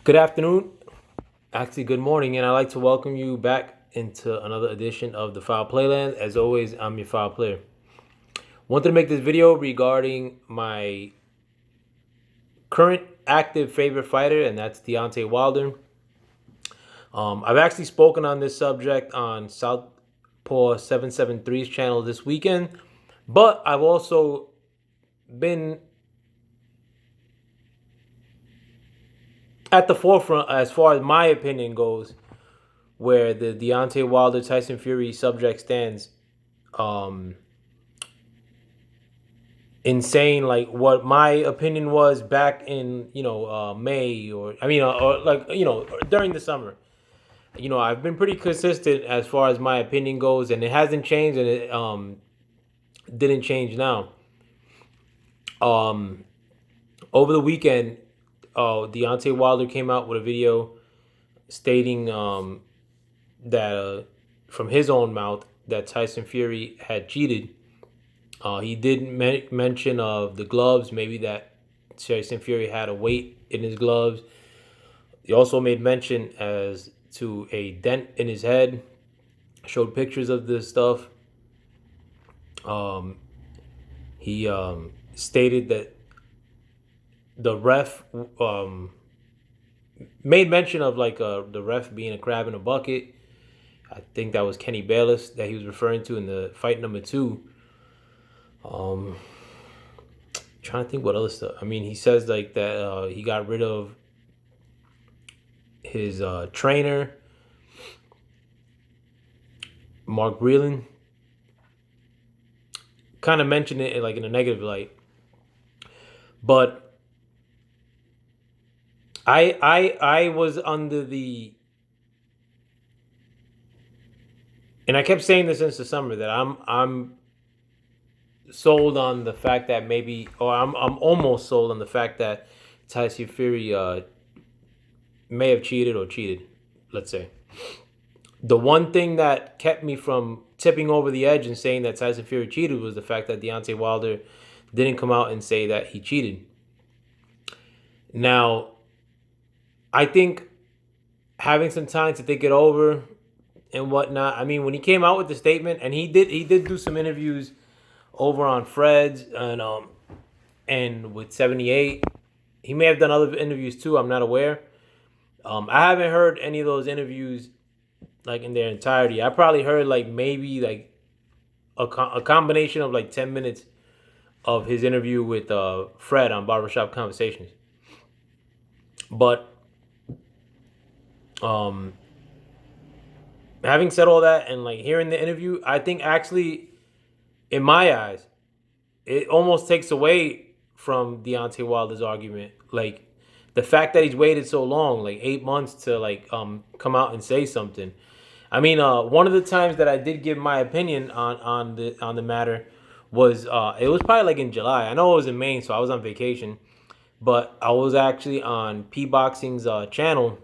Good afternoon, actually good morning, and I'd like to welcome you back into another edition of the Foul Playland. As always, I'm your Foul Player. Wanted to make this video regarding my current active favorite fighter, and that's Deontay Wilder. I've actually spoken on this subject on Southpaw 773's channel this weekend, but I've also been at the forefront as far as my opinion goes, where the Deontay Wilder Tyson Fury subject stands. Um, Insane, like what my opinion was back in May, or like during the summer. I've been pretty consistent as far as my opinion goes, and it hasn't changed, and it didn't change now. Um, Over the weekend, Deontay Wilder came out with a video stating that from his own mouth that Tyson Fury had cheated. He did mention of the gloves, maybe that Tyson Fury had a weight in his gloves. He also made mention as to a dent in his head. Showed pictures of this stuff. Um, he stated that the ref made mention of the ref being a crab in a bucket. I think that was Kenny Bayless that he was referring to in the fight number two. Um, Trying to think what other stuff. I mean, he says like that he got rid of his trainer, Mark Breland. Kind of mentioned it like in a negative light, but I was under the, and I kept saying this since the summer, that I'm sold on the fact that maybe, or I'm almost sold on the fact that Tyson Fury may have cheated or cheated. Let's say the one thing that kept me from tipping over the edge and saying that Tyson Fury cheated was the fact that Deontay Wilder didn't come out and say that he cheated. Now, I think having some time to think it over and whatnot. I mean, when he came out with the statement, and he did do some interviews over on Fred's and with 78. He may have done other interviews too. I'm not aware. I haven't heard any of those interviews like in their entirety. I probably heard like maybe like a combination of like 10 minutes of his interview with Fred on Barbershop Conversations. But um, having said all that and like hearing the interview, I think actually, in my eyes, it almost takes away from Deontay Wilder's argument. Like the fact that he's waited so long, like 8 months to like come out and say something. I mean, one of the times that I did give my opinion on the matter was it was probably like in July. I know it was in Maine, so I was on vacation, but I was actually on P Boxing's channel,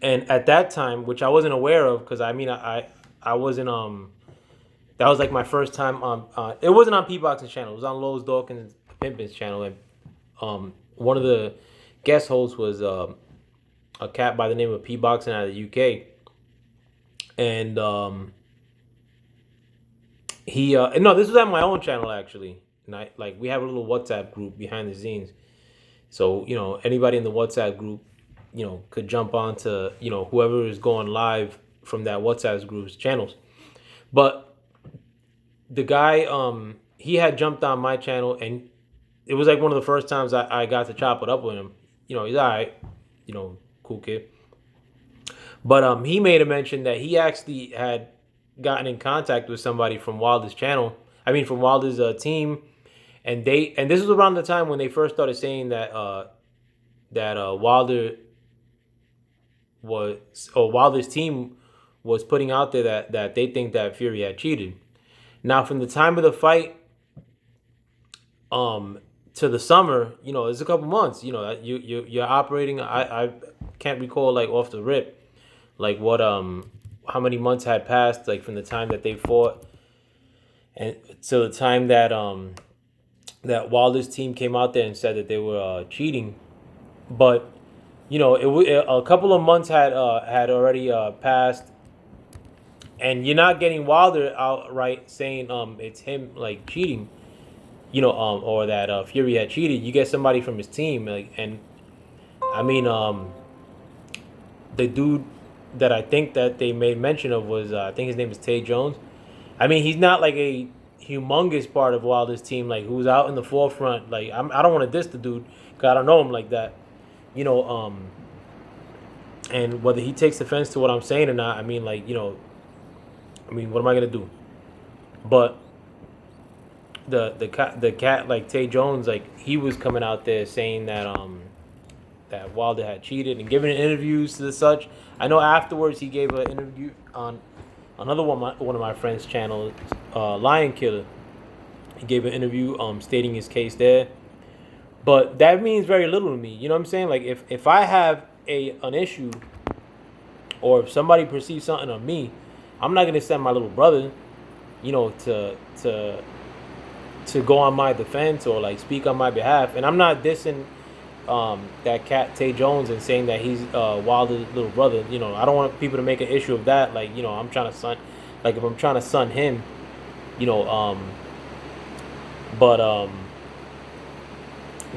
and at that time, which I wasn't aware of, because I mean I wasn't that was like my first time on. It wasn't on P Boxing's channel. It was on Lowe's Dawkins Pimpin's channel, and one of the guest hosts was a cat by the name of P Boxing out of the UK, and he no, this was at my own channel actually, and I like we have a little WhatsApp group behind the scenes, so anybody in the WhatsApp group could jump on to whoever is going live from that WhatsApp group's channels, but the guy he had jumped on my channel, and it was like one of the first times I got to chop it up with him. He's all right, cool kid. But he made a mention that he actually had gotten in contact with somebody from Wilder's channel. I mean, from Wilder's team, and this was around the time when they first started saying that Wilder was, or Wilder's team was putting out there that they think that Fury had cheated. Now, from the time of the fight, to the summer, it's a couple months. You're operating. I can't recall like off the rip, like what how many months had passed like from the time that they fought and to the time that that Wilder's team came out there and said that they were cheating. But a couple of months had already passed, and you're not getting Wilder outright saying it's him like cheating, or that Fury had cheated. You get somebody from his team, like, and I mean, the dude that I think that they made mention of was I think his name is Tay Jones. I mean, he's not like a humongous part of Wilder's team, like who's out in the forefront. Like I don't want to diss the dude because I don't know him like that, you know. And whether he takes offense to what I'm saying or not, I mean, like I mean, what am I gonna do? But the cat like Tay Jones, like he was coming out there saying that Wilder had cheated and giving interviews to the such. I know afterwards he gave an interview on another one of my friends' channels, Lion Killer. He gave an interview stating his case there. But that means very little to me. You know what I'm saying? Like if I have an issue or if somebody perceives something on me, I'm not gonna send my little brother, to go on my defense or like speak on my behalf. And I'm not dissing that cat Tay Jones and saying that he's Wilder's little brother. I don't want people to make an issue of that. Like, I'm trying to son, like if I'm trying to son him, you know, but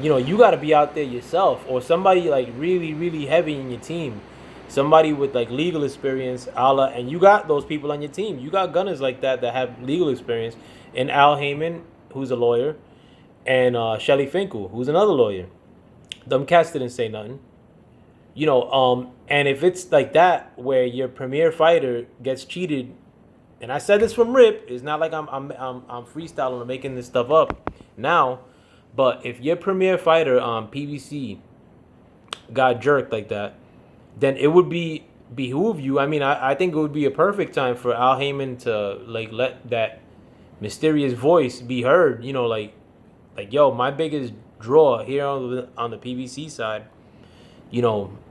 you got to be out there yourself or somebody like really, really heavy in your team. Somebody with like legal experience, and you got those people on your team. You got gunners like that have legal experience, and Al Heyman, who's a lawyer, and Shelly Finkel, who's another lawyer. Them cats didn't say nothing. And if it's like that where your premier fighter gets cheated, and I said this from rip, it's not like I'm freestyling or making this stuff up now, but if your premier fighter on PBC got jerked like that, then it would behoove you. I mean, I think it would be a perfect time for Al Heyman to like let that mysterious voice be heard. Yo, my biggest draw here on the PBC side,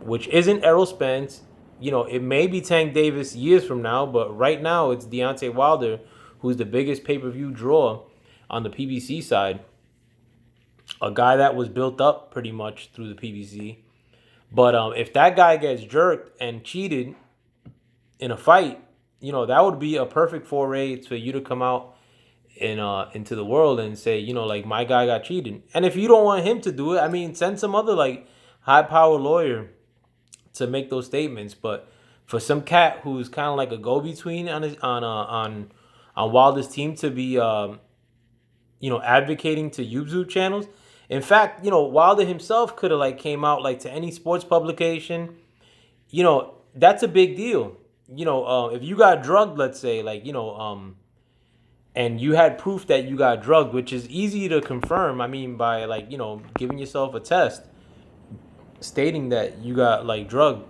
which isn't Errol Spence. It may be Tank Davis years from now, but right now it's Deontay Wilder, who's the biggest pay-per-view draw on the PBC side. A guy that was built up pretty much through the PBC. But if that guy gets jerked and cheated in a fight, that would be a perfect foray for you to come out into the world and say, like my guy got cheated. And if you don't want him to do it, I mean, send some other like high power lawyer to make those statements. But for some cat who's kind of like a go between on Wilder's team to be advocating to YouTube channels. In fact, Wilder himself could have like came out like to any sports publication. That's a big deal. If you got drugged, let's say, like, and you had proof that you got drugged, which is easy to confirm. I mean, by like, giving yourself a test stating that you got like drugged.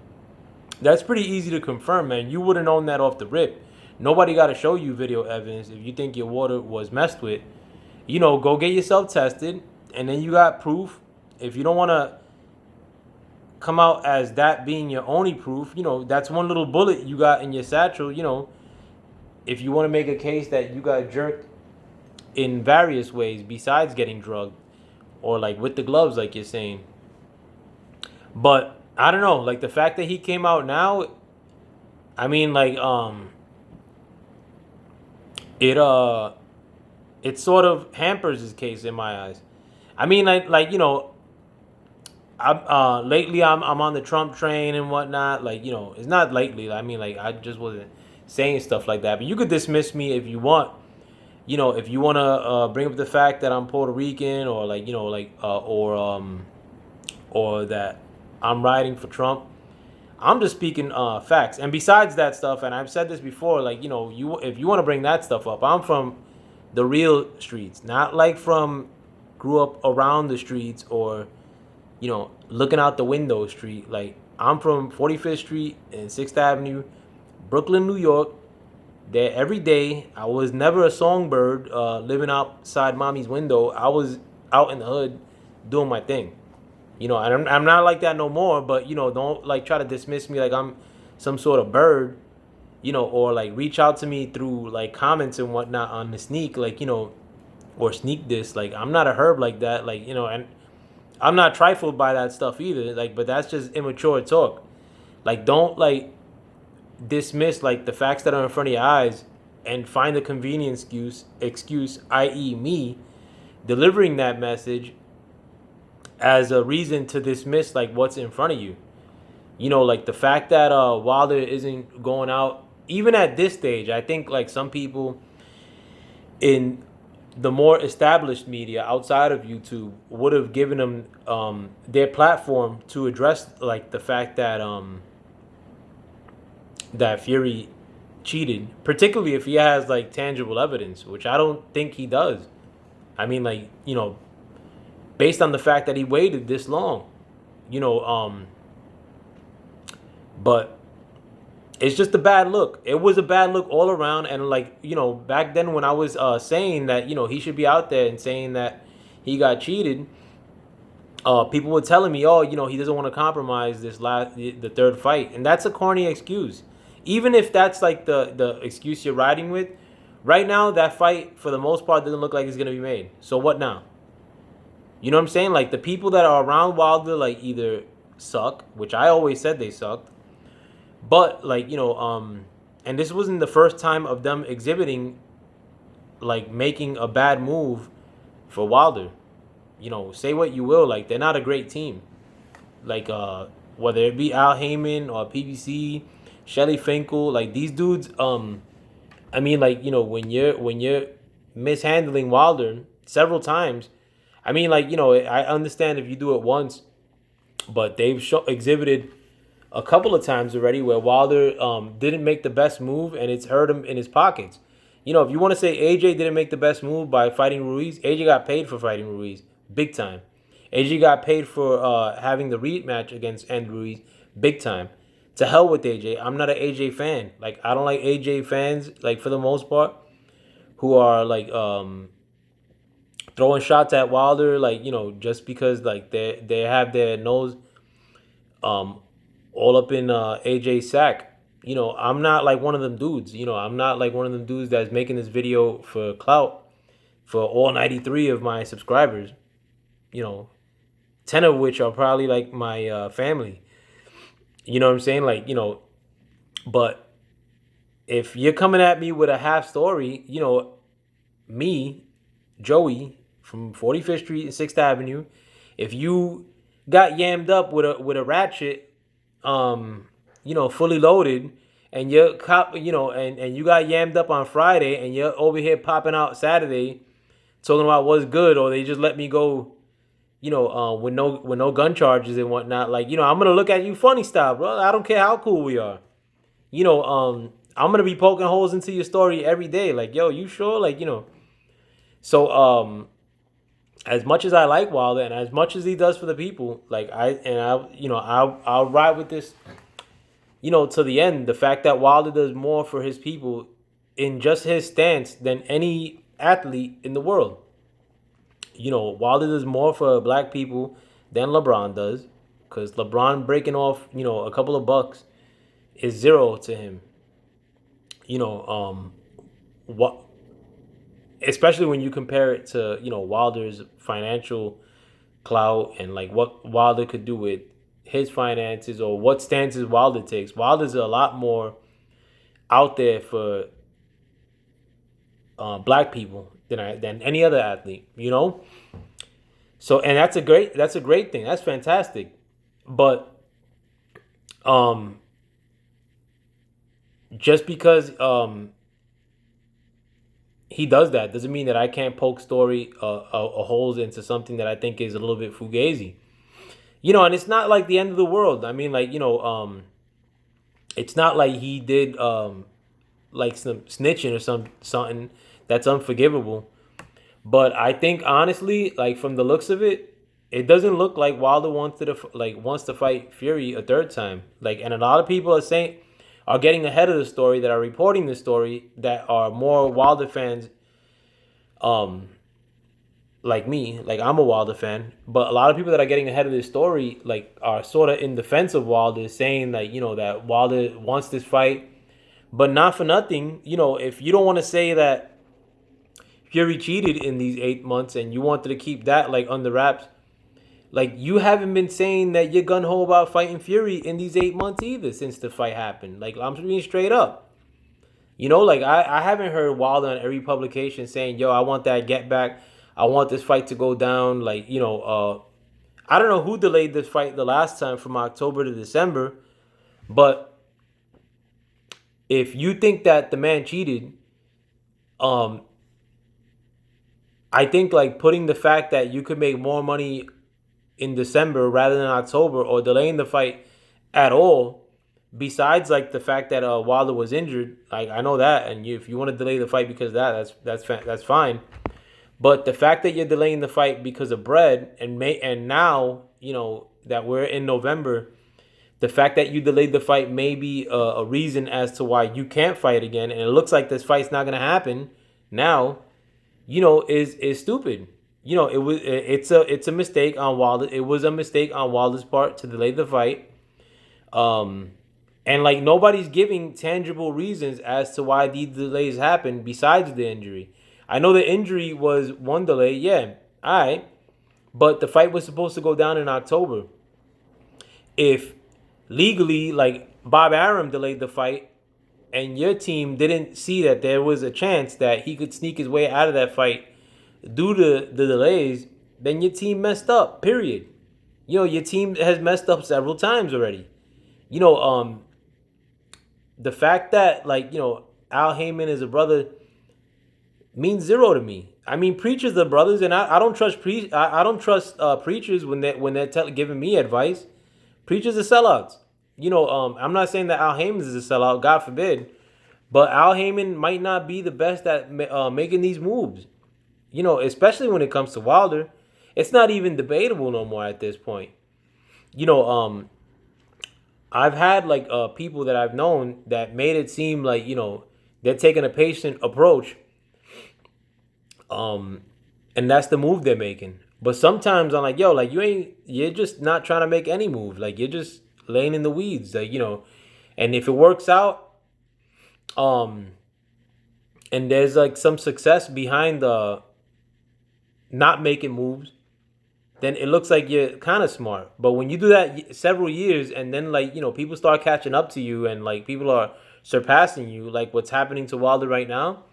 That's pretty easy to confirm, man. You would have known that off the rip. Nobody got to show you video evidence. If you think your water was messed with, go get yourself tested, and then you got proof. If you don't want to come out as that being your only proof, that's one little bullet you got in your satchel. If you want to make a case that you got jerked in various ways besides getting drugged or like with the gloves, like you're saying. But I don't know, like the fact that he came out now, I mean, like it sort of hampers his case in my eyes. I mean, lately I'm on the Trump train and whatnot. Like, it's not lately. I mean, like I just wasn't saying stuff like that. But you could dismiss me if you want. If you want to bring up the fact that I'm Puerto Rican or like, or that I'm riding for Trump. I'm just speaking facts. And besides that stuff, and I've said this before, like, if you want to bring that stuff up, I'm from the real streets, not like grew up around the streets or, looking out the window street. Like, I'm from 45th Street and 6th Avenue, Brooklyn, New York. There every day. I was never a songbird living outside mommy's window. I was out in the hood doing my thing. And I'm not like that no more, but, don't like try to dismiss me like I'm some sort of bird, or like reach out to me through like comments and whatnot on the sneak, like, or sneak this. Like, I'm not a herb like that. Like, and I'm not trifled by that stuff either. Like, but that's just immature talk. Like, don't like dismiss like the facts that are in front of your eyes and find a convenient excuse, i.e., me delivering that message as a reason to dismiss like what's in front of you. You know, like the fact that Wilder isn't going out even at this stage. I think like some people in the more established media outside of YouTube would have given them their platform to address like the fact that that Fury cheated, particularly if he has like tangible evidence, which I don't think he does. I mean, like, based on the fact that he waited this long, you know, but it's just a bad look. It was a bad look all around, and like, back then when I was saying that he should be out there and saying that he got cheated, people were telling me, oh, he doesn't want to compromise the third fight, and that's a corny excuse. Even if that's like the excuse you're riding with, right now that fight for the most part doesn't look like it's gonna be made. So what now? You know what I'm saying? Like the people that are around Wilder like either suck, which I always said they sucked, but like and this wasn't the first time of them exhibiting like making a bad move for Wilder. Say what you will, like they're not a great team. Like whether it be Al Heyman or PBC, Shelly Finkel, like these dudes. I mean, like when you're mishandling Wilder several times. I mean, like I understand if you do it once, but they've exhibited a couple of times already where Wilder didn't make the best move and it's hurt him in his pockets. If you want to say AJ didn't make the best move by fighting Ruiz, AJ got paid for fighting Ruiz big time. AJ got paid for having the rematch against End Ruiz big time. To hell with AJ. I'm not an AJ fan. Like I don't like AJ fans like for the most part who are like throwing shots at Wilder like just because like they have their nose um all up in AJ's sack. I'm not like one of them dudes. I'm not like one of them dudes that's making this video for clout for all 93 of my subscribers. 10 of which are probably like my family. You know what I'm saying? Like, but if you're coming at me with a half story, me, Joey from 45th Street and 6th Avenue, if you got yammed up with a ratchet, fully loaded, and you're and you got yammed up on Friday, and you're over here popping out Saturday, talking about what's good, or they just let me go, with no gun charges and whatnot. Like, I'm gonna look at you funny style, bro. I don't care how cool we are. I'm gonna be poking holes into your story every day. Like, yo, you sure? Like, So, as much as I like Wilder and as much as he does for the people, like I'll ride with this, to the end. The fact that Wilder does more for his people in just his stance than any athlete in the world. Wilder does more for black people than LeBron does, because LeBron breaking off, a couple of bucks is zero to him. What especially when you compare it to Wilder's financial clout and like what Wilder could do with his finances or what stances Wilder takes. Wilder's a lot more out there for black people than any other athlete. So and that's a great thing. That's fantastic. But just because he does that doesn't mean that I can't poke holes into something that I think is a little bit fugazi. And it's not like the end of the world. I mean, like, it's not like he did like some snitching or something that's unforgivable. But I think honestly, like from the looks of it, it doesn't look like Wilder wants to fight Fury a third time. Like, and a lot of people are getting ahead of the story, that are reporting the story, that are more Wilder fans, like me. Like, I'm a Wilder fan, but a lot of people that are getting ahead of this story, like, are sort of in defense of Wilder, saying like, that Wilder wants this fight, but not for nothing. If you don't want to say that Fury cheated in these 8 months and you wanted to keep that like under wraps, Like, you haven't been saying that you're gun ho about fighting Fury in these 8 months either since the fight happened. Like, I'm being straight up. Like, I haven't heard Wilder on every publication saying, yo, I want that get back. I want this fight to go down. Like, I don't know who delayed this fight the last time from October to December, but if you think that the man cheated, um, I think like putting the fact that you could make more money in December rather than October, or delaying the fight at all, besides like the fact that Wilder was injured, like I know that, and if you want to delay the fight because of that, that's fine. But the fact that you're delaying the fight because of bread, and now that we're in November, the fact that you delayed the fight may be a reason as to why you can't fight again, and it looks like this fight's not gonna happen now. Is stupid. It's a mistake on Wilder. It was a mistake on Wilder's part to delay the fight. Um, and like nobody's giving tangible reasons as to why these delays happened besides the injury. I know the injury was one delay, yeah, all right, but the fight was supposed to go down in October. If legally, like Bob Arum delayed the fight, and your team didn't see that there was a chance that he could sneak his way out of that fight due to the delays, then your team messed up. Period. Your team has messed up several times already. You know, um, the fact that like Al Heyman is a brother means zero to me. I mean, preachers are brothers, and I don't trust I don't trust preachers when they're giving me advice. Preachers are sellouts. I'm not saying that Al Heyman is a sellout, God forbid, but Al Heyman might not be the best at making these moves. Especially when it comes to Wilder, it's not even debatable no more at this point. You know, um, I've had like people that I've known that made it seem like they're taking a patient approach, um, and that's the move they're making. But sometimes I'm like, yo, like you're just not trying to make any move. Like you're just laying in the weeds, and if it works out, um, and there's like some success behind the not making moves, then it looks like you're kind of smart. But when you do that several years, and then like people start catching up to you, and like people are surpassing you, like what's happening to Wilder right now,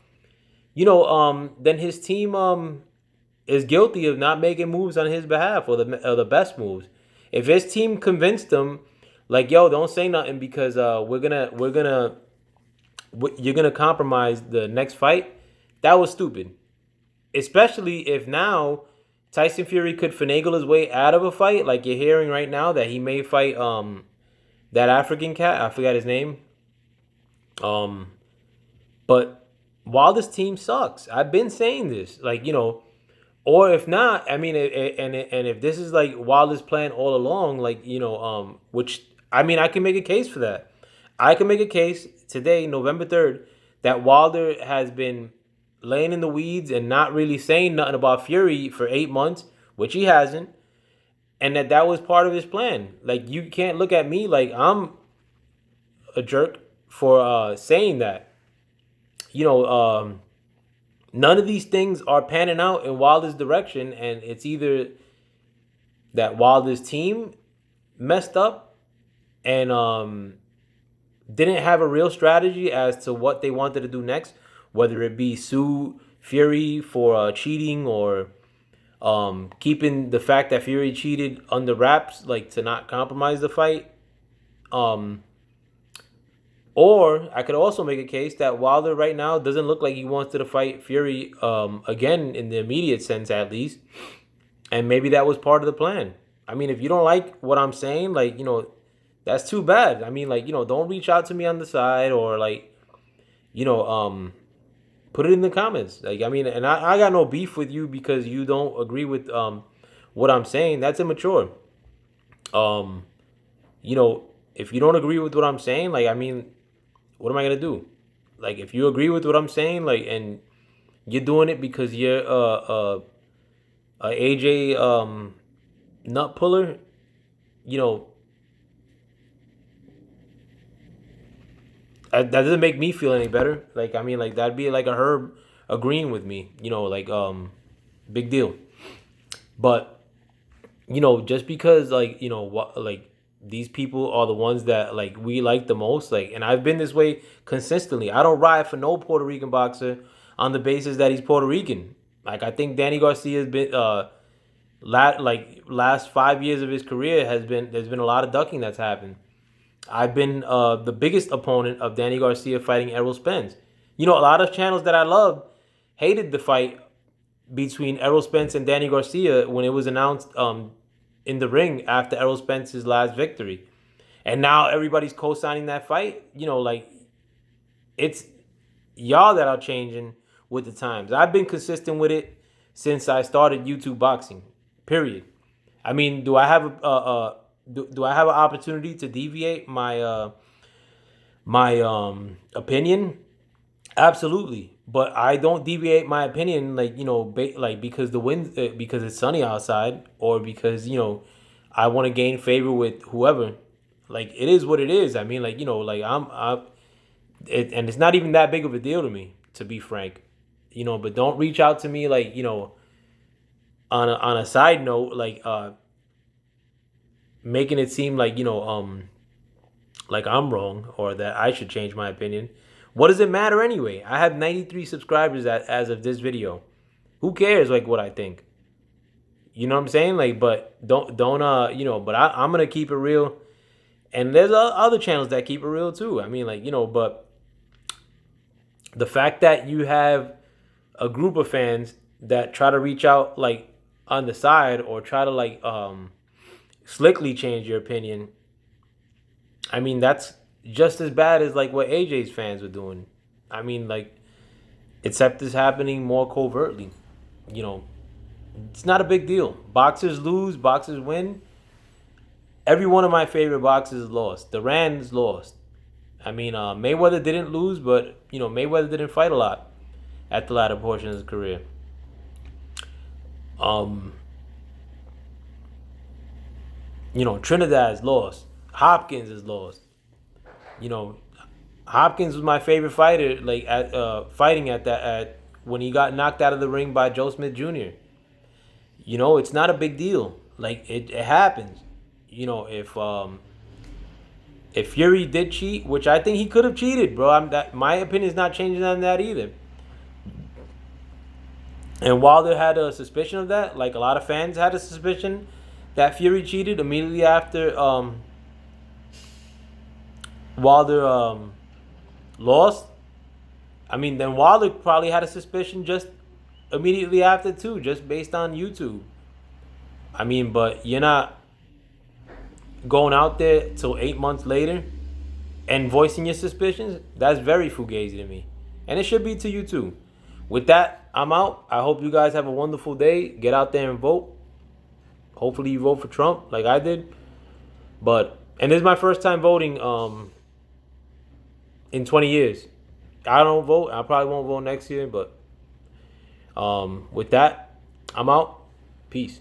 then his team is guilty of not making moves on his behalf, or the best moves. If his team convinced him, like, yo, don't say nothing because you're gonna compromise the next fight, that was stupid. Especially if now Tyson Fury could finagle his way out of a fight, like you're hearing right now that he may fight that African cat. I forgot his name. Um, but Wilder's team sucks. I've been saying this, like or if not, I mean, and if this is like Wilder's plan all along, like which I mean, I can make a case for that. I can make a case today, November 3rd, that Wilder has been laying in the weeds and not really saying nothing about Fury for 8 months, which he hasn't, and that was part of his plan. Like you can't look at me like I'm a jerk for saying that. You know, none of these things are panning out in Wilder's direction, and it's either that Wilder's team messed up and didn't have a real strategy as to what they wanted to do next, whether it be sue Fury for cheating, or keeping the fact that Fury cheated under wraps, like to not compromise the fight. Um, or I could also make a case that Wilder right now doesn't look like he wants to fight Fury again in the immediate sense, at least. And maybe that was part of the plan. I mean, if you don't like what I'm saying, like, that's too bad. I mean, like, don't reach out to me on the side, or like, you know, put it in the comments. Like, I mean, and I got no beef with you because you don't agree with what I'm saying. That's immature. Um, if you don't agree with what I'm saying, like, I mean, what am I gonna do? Like, if you agree with what I'm saying, like, and you're doing it because you're a AJ nut puller, you know, that doesn't make me feel any better. Like, I mean, like that'd be like a Herb agreeing with me, like big deal. But just because what like these people are the ones that like we like the most, like, and I've been this way consistently. I don't ride for no Puerto Rican boxer on the basis that he's Puerto Rican. Like, I think Danny Garcia has been last 5 years of his career has been there's been a lot of ducking that's happened. I've been the biggest opponent of Danny Garcia fighting Errol Spence. A lot of channels that I loved hated the fight between Errol Spence and Danny Garcia when it was announced in the ring after Errol Spence's last victory. And now everybody's co-signing that fight. Like, it's y'all that are changing with the times. I've been consistent with it since I started YouTube boxing. Period. I mean, do I have do I have an opportunity to deviate my opinion? Absolutely, but I don't deviate my opinion like like because the wind because it's sunny outside, or because I want to gain favor with whoever. Like, it is what it is. I mean, like, like and it's not even that big of a deal to me, to be frank. But don't reach out to me like on a side note, like making it seem like I'm wrong or that I should change my opinion. What does it matter anyway? I have 93 subscribers as of this video. Who cares like what I think? You know what I'm saying? Like, but don't but I'm gonna keep it real. And there's other channels that keep it real too. I mean, like, but the fact that you have a group of fans that try to reach out like on the side, or try to like slickly change your opinion, I mean, that's just as bad as like what AJ's fans were doing. I mean, like, except it's happening more covertly. You know, it's not a big deal. Boxers lose, boxers win. Every one of my favorite boxers lost. Duran's lost. I mean, Mayweather didn't lose, but Mayweather didn't fight a lot at the latter portion of his career. Um, Trinidad's lost. Hopkins is lost. You know, Hopkins was my favorite fighter, like at fighting at when he got knocked out of the ring by Joe Smith Jr. It's not a big deal. Like, it happens. If Fury did cheat, which I think he could have cheated, bro. My opinion is not changing on that either. And Wilder had a suspicion of that. Like, a lot of fans had a suspicion that Fury cheated immediately after Wilder lost. I mean, then Wilder probably had a suspicion just immediately after too, just based on YouTube. I mean, but you're not going out there till 8 months later and voicing your suspicions. That's very fugazi to me, and it should be to you too. With that, I'm out. I hope you guys have a wonderful day. Get out there and vote. Hopefully you vote for Trump like I did. And this is my first time voting in 20 years. I don't vote. I probably won't vote next year, but with that, I'm out. Peace.